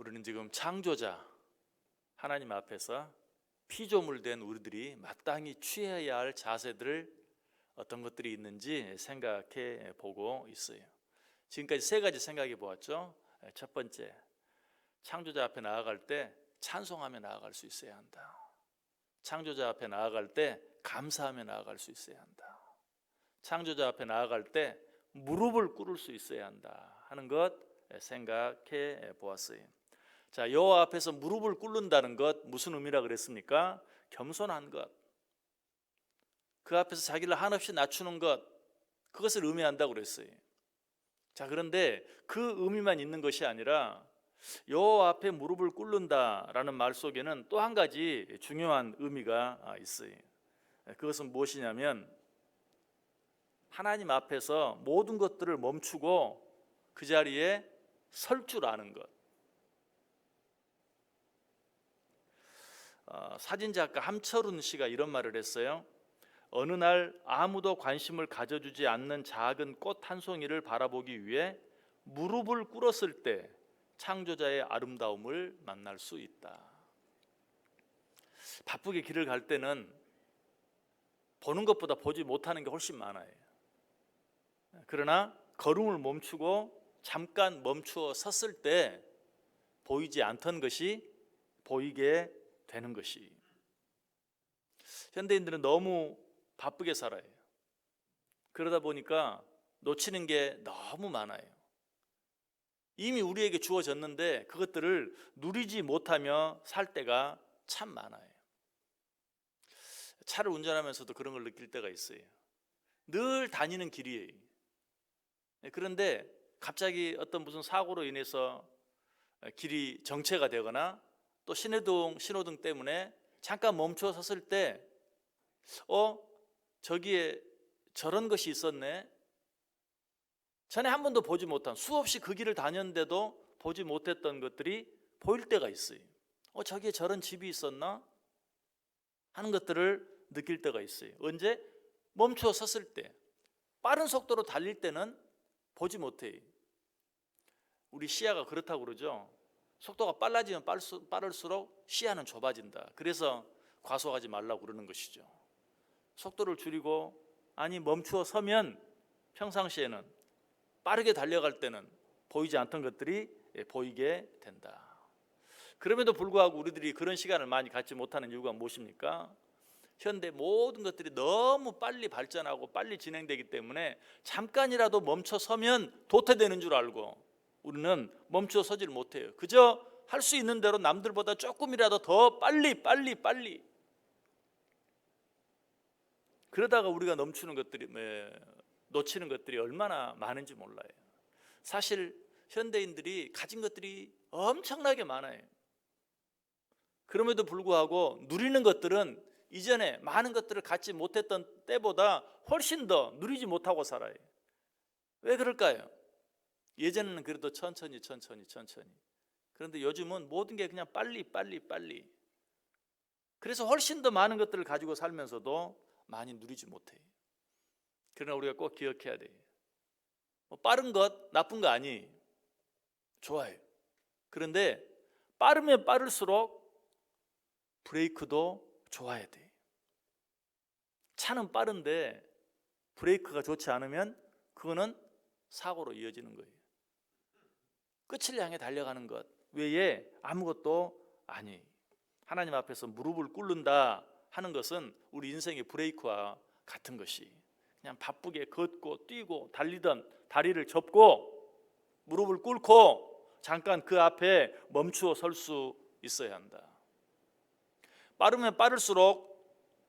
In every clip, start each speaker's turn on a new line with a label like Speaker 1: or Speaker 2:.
Speaker 1: 우리는 지금 창조자 하나님 앞에서 피조물 된 우리들이 마땅히 취해야 할 자세들을 어떤 것들이 있는지 생각해 보고 있어요. 지금까지 세 가지 생각해 보았죠. 첫 번째, 창조자 앞에 나아갈 때 찬송하며 나아갈 수 있어야 한다. 창조자 앞에 나아갈 때 감사하며 나아갈 수 있어야 한다. 창조자 앞에 나아갈 때 무릎을 꿇을 수 있어야 한다 하는 것 생각해 보았어요. 자, 여호와 앞에서 무릎을 꿇는다는 것 무슨 의미라 그랬습니까? 겸손한 것, 그 앞에서 자기를 한없이 낮추는 것, 그것을 의미한다고 그랬어요. 자, 그런데 그 의미만 있는 것이 아니라 여호와 앞에 무릎을 꿇는다라는 말 속에는 또 한 가지 중요한 의미가 있어요. 그것은 무엇이냐면 하나님 앞에서 모든 것들을 멈추고 그 자리에 설 줄 아는 것. 사진작가 함철훈 씨가 이런 말을 했어요. 어느 날 아무도 관심을 가져주지 않는 작은 꽃 한 송이를 바라보기 위해 무릎을 꿇었을 때 창조자의 아름다움을 만날 수 있다. 바쁘게 길을 갈 때는 보는 것보다 보지 못하는 게 훨씬 많아요. 그러나 걸음을 멈추고 잠깐 멈추어 섰을 때 보이지 않던 것이 보이게 되는 것이. 현대인들은 너무 바쁘게 살아요. 그러다 보니까 놓치는 게 너무 많아요. 이미 우리에게 주어졌는데 그것들을 누리지 못하며 살 때가 참 많아요. 차를 운전하면서도 그런 걸 느낄 때가 있어요. 늘 다니는 길이에요. 그런데 갑자기 어떤 무슨 사고로 인해서 길이 정체가 되거나 또 신호등 때문에 잠깐 멈춰 섰을 때 저기에 저런 것이 있었네. 전에 한 번도 보지 못한, 수없이 그 길을 다녔는데도 보지 못했던 것들이 보일 때가 있어요. 저기에 저런 집이 있었나 하는 것들을 느낄 때가 있어요. 언제? 멈춰 섰을 때. 빠른 속도로 달릴 때는 보지 못해요. 우리 시야가 그렇다고 그러죠. 속도가 빨라지면 빠를수록 시야는 좁아진다. 그래서 과속하지 말라고 그러는 것이죠. 속도를 줄이고, 아니 멈추어 서면 평상시에는 빠르게 달려갈 때는 보이지 않던 것들이 보이게 된다. 그럼에도 불구하고 우리들이 그런 시간을 많이 갖지 못하는 이유가 무엇입니까? 현대 모든 것들이 너무 빨리 발전하고 빨리 진행되기 때문에 잠깐이라도 멈춰 서면 도태되는 줄 알고 우리는 멈춰 서지를 못해요. 그저 할 수 있는 대로 남들보다 조금이라도 더 빨리. 그러다가 우리가 놓치는 것들이 얼마나 많은지 몰라요. 사실 현대인들이 가진 것들이 엄청나게 많아요. 그럼에도 불구하고 누리는 것들은 이전에 많은 것들을 갖지 못했던 때보다 훨씬 더 누리지 못하고 살아요. 왜 그럴까요? 예전에는 그래도 천천히. 그런데 요즘은 모든 게 그냥 빨리. 그래서 훨씬 더 많은 것들을 가지고 살면서도 많이 누리지 못해요. 그러나 우리가 꼭 기억해야 돼요. 빠른 것 나쁜 거 아니에요. 좋아요. 그런데 빠르면 빠를수록 브레이크도 좋아야 돼요. 차는 빠른데 브레이크가 좋지 않으면 그거는 사고로 이어지는 거예요. 끝을 향해 달려가는 것 외에 아무것도 아니에요. 하나님 앞에서 무릎을 꿇는다 하는 것은 우리 인생의 브레이크와 같은 것이, 그냥 바쁘게 걷고 뛰고 달리던 다리를 접고 무릎을 꿇고 잠깐 그 앞에 멈추어 설 수 있어야 한다. 빠르면 빠를수록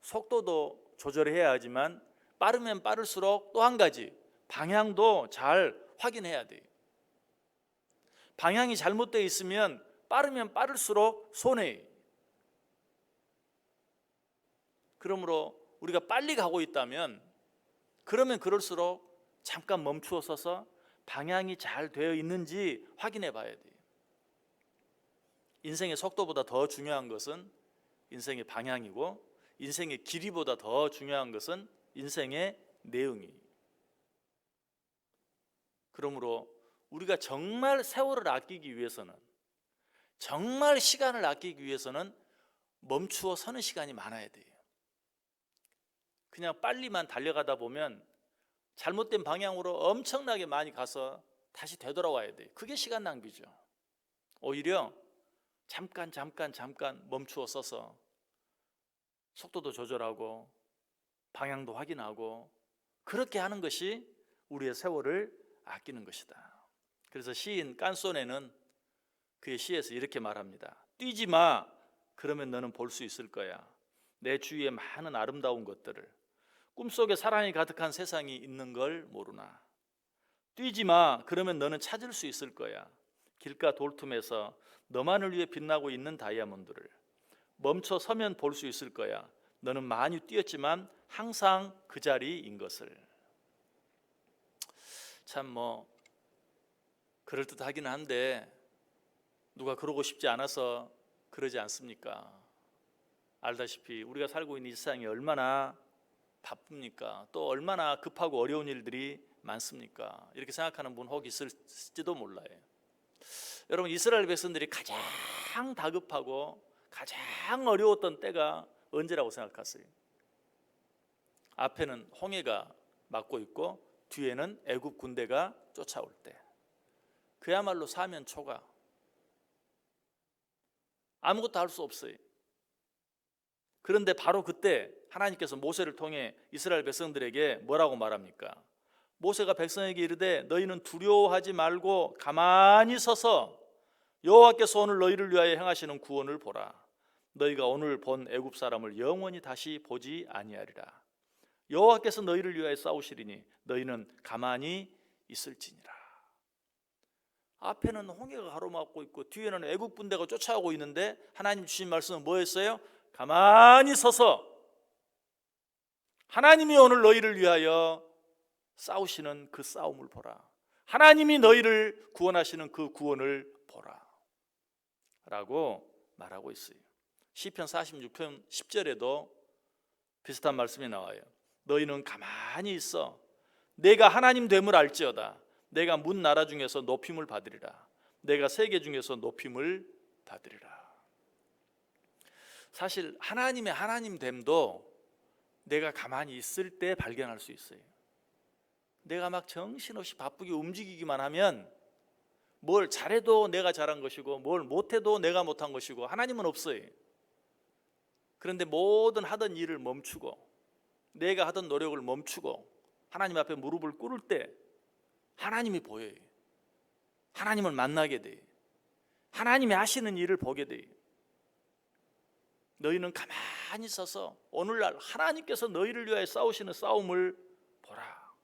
Speaker 1: 속도도 조절해야 하지만 빠르면 빠를수록 또 한 가지 방향도 잘 확인해야 돼요. 방향이 잘못되어 있으면 빠르면 빠를수록 손해예요. 그러므로 우리가 빨리 가고 있다면 그러면 그럴수록 잠깐 멈추어 서서 방향이 잘 되어 있는지 확인해 봐야 돼요. 인생의 속도보다 더 중요한 것은 인생의 방향이고 인생의 길이보다 더 중요한 것은 인생의 내용이에요. 그러므로 우리가 정말 세월을 아끼기 위해서는 정말 시간을 아끼기 위해서는 멈추어 서는 시간이 많아야 돼요. 그냥 빨리만 달려가다 보면 잘못된 방향으로 엄청나게 많이 가서 다시 되돌아와야 돼요. 그게 시간 낭비죠. 오히려 잠깐 멈추어 서서 속도도 조절하고 방향도 확인하고 그렇게 하는 것이 우리의 세월을 아끼는 것이다. 그래서 시인 깐소네는 그의 시에서 이렇게 말합니다. 뛰지 마. 그러면 너는 볼 수 있을 거야. 내 주위에 많은 아름다운 것들을. 꿈속에 사랑이 가득한 세상이 있는 걸 모르나. 뛰지 마. 그러면 너는 찾을 수 있을 거야. 길가 돌틈에서 너만을 위해 빛나고 있는 다이아몬드를. 멈춰 서면 볼 수 있을 거야. 너는 많이 뛰었지만 항상 그 자리인 것을. 참 그럴듯하긴 한데 누가 그러고 싶지 않아서 그러지 않습니까? 알다시피 우리가 살고 있는 이 세상이 얼마나 바쁩니까? 또 얼마나 급하고 어려운 일들이 많습니까? 이렇게 생각하는 분 혹 있을지도 몰라요. 여러분, 이스라엘 백성들이 가장 다급하고 가장 어려웠던 때가 언제라고 생각하세요? 앞에는 홍해가 막고 있고 뒤에는 애굽 군대가 쫓아올 때. 그야말로 사면 초가. 아무것도 할 수 없어요. 그런데 바로 그때 하나님께서 모세를 통해 이스라엘 백성들에게 뭐라고 말합니까? 모세가 백성에게 이르되 너희는 두려워하지 말고 가만히 서서 여호와께서 오늘 너희를 위하여 행하시는 구원을 보라. 너희가 오늘 본 애굽 사람을 영원히 다시 보지 아니하리라. 여호와께서 너희를 위하여 싸우시리니 너희는 가만히 있을지니라. 앞에는 홍해가 가로막고 있고 뒤에는 애굽 군대가 쫓아오고 있는데 하나님 주신 말씀은 뭐였어요? 가만히 서서 하나님이 오늘 너희를 위하여 싸우시는 그 싸움을 보라. 하나님이 너희를 구원하시는 그 구원을 보라 라고 말하고 있어요. 시편 46편 10절에도 비슷한 말씀이 나와요. 너희는 가만히 있어 내가 하나님 됨을 알지어다. 내가 문 나라 중에서 높임을 받으리라. 내가 세계 중에서 높임을 받으리라. 사실 하나님의 하나님됨도 내가 가만히 있을 때 발견할 수 있어요. 내가 막 정신없이 바쁘게 움직이기만 하면 뭘 잘해도 내가 잘한 것이고 뭘 못해도 내가 못한 것이고 하나님은 없어요. 그런데 모든 하던 일을 멈추고 내가 하던 노력을 멈추고 하나님 앞에 무릎을 꿇을 때 하나님이 보여요. 하나님을 만나게 돼요. 하나님이 하시는 일을 보게 돼요. 너희는 가만히 서서 오늘날 하나님께서 너희를 위하여 싸우시는 싸움을 보라.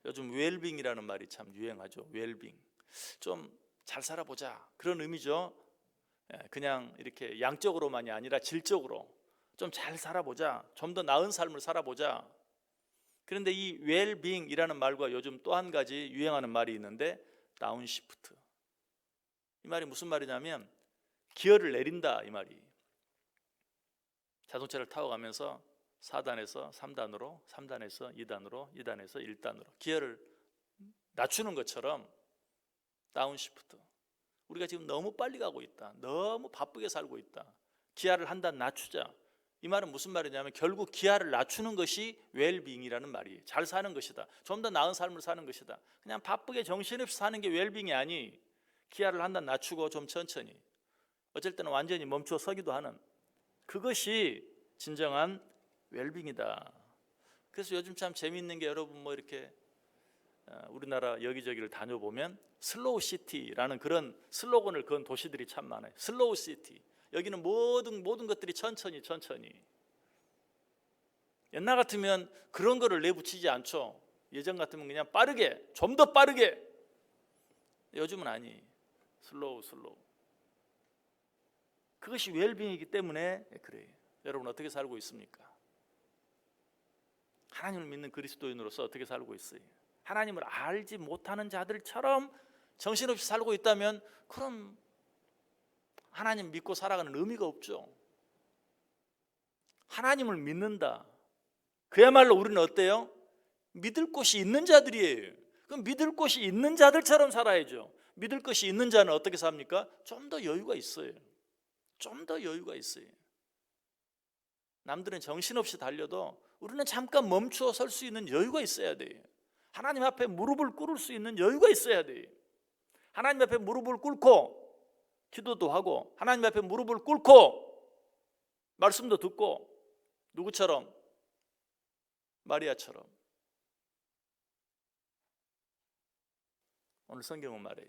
Speaker 1: 요즘 웰빙이라는 말이 참 유행하죠. 웰빙. 좀 잘 살아보자 그런 의미죠. 그냥 이렇게 양적으로만이 아니라 질적으로 좀 잘 살아보자, 좀 더 나은 삶을 살아보자. 그런데 이 웰빙이라는 말과 요즘 또 한 가지 유행하는 말이 있는데 다운시프트. 이 말이 무슨 말이냐면 기어를 내린다 이 말이. 자동차를 타고 가면서 4단에서 3단으로, 3단에서 2단으로, 2단에서 1단으로 기어를 낮추는 것처럼 다운시프트. 우리가 지금 너무 빨리 가고 있다. 너무 바쁘게 살고 있다. 기아를 한 단 낮추자. 이 말은 무슨 말이냐면 결국 기아를 낮추는 것이 웰빙이라는 말이에요. 잘 사는 것이다. 좀 더 나은 삶을 사는 것이다. 그냥 바쁘게 정신없이 사는 게 웰빙이 아니, 기아를 한 단 낮추고 좀 천천히, 어쩔 때는 완전히 멈춰 서기도 하는 그것이 진정한 웰빙이다. 그래서 요즘 참 재미있는 게 여러분 이렇게 우리나라 여기저기를 다녀보면 슬로우 시티라는 그런 슬로건을 건 도시들이 참 많아요. 슬로우 시티. 여기는 모든 것들이 천천히. 옛날 같으면 그런 거를 내붙이지 않죠. 예전 같으면 그냥 빠르게, 좀 더 빠르게. 요즘은 아니. 슬로우. 그것이 웰빙이기 때문에 그래요. 여러분 어떻게 살고 있습니까? 하나님을 믿는 그리스도인으로서 어떻게 살고 있어요? 하나님을 알지 못하는 자들처럼 정신없이 살고 있다면 그럼 하나님 믿고 살아가는 의미가 없죠. 하나님을 믿는다. 그야말로 우리는 어때요? 믿을 곳이 있는 자들이에요. 그럼 믿을 곳이 있는 자들처럼 살아야죠. 믿을 것이 있는 자는 어떻게 삽니까? 좀 더 여유가 있어요. 좀 더 여유가 있어요. 남들은 정신없이 달려도 우리는 잠깐 멈추어 설 수 있는 여유가 있어야 돼요. 하나님 앞에 무릎을 꿇을 수 있는 여유가 있어야 돼요. 하나님 앞에 무릎을 꿇고 기도도 하고, 하나님 앞에 무릎을 꿇고 말씀도 듣고, 누구처럼? 마리아처럼. 오늘 성경은 말해요.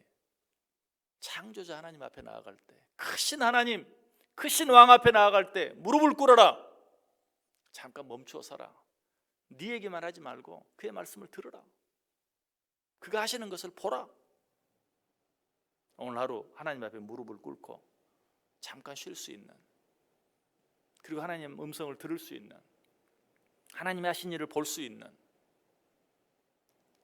Speaker 1: 창조자 하나님 앞에 나아갈 때, 크신 하나님, 크신 왕 앞에 나아갈 때 무릎을 꿇어라. 잠깐 멈추어 서라. 네 얘기만 하지 말고 그의 말씀을 들으라. 그가 하시는 것을 보라. 오늘 하루 하나님 앞에 무릎을 꿇고 잠깐 쉴 수 있는, 그리고 하나님 음성을 들을 수 있는, 하나님이 하신 일을 볼 수 있는,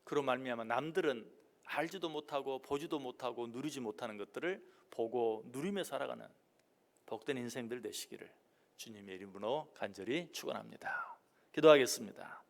Speaker 1: 그로 말미암아 남들은 알지도 못하고 보지도 못하고 누리지 못하는 것들을 보고 누리며 살아가는 복된 인생들 되시기를 주님의 이름으로 간절히 축원합니다. 기도하겠습니다.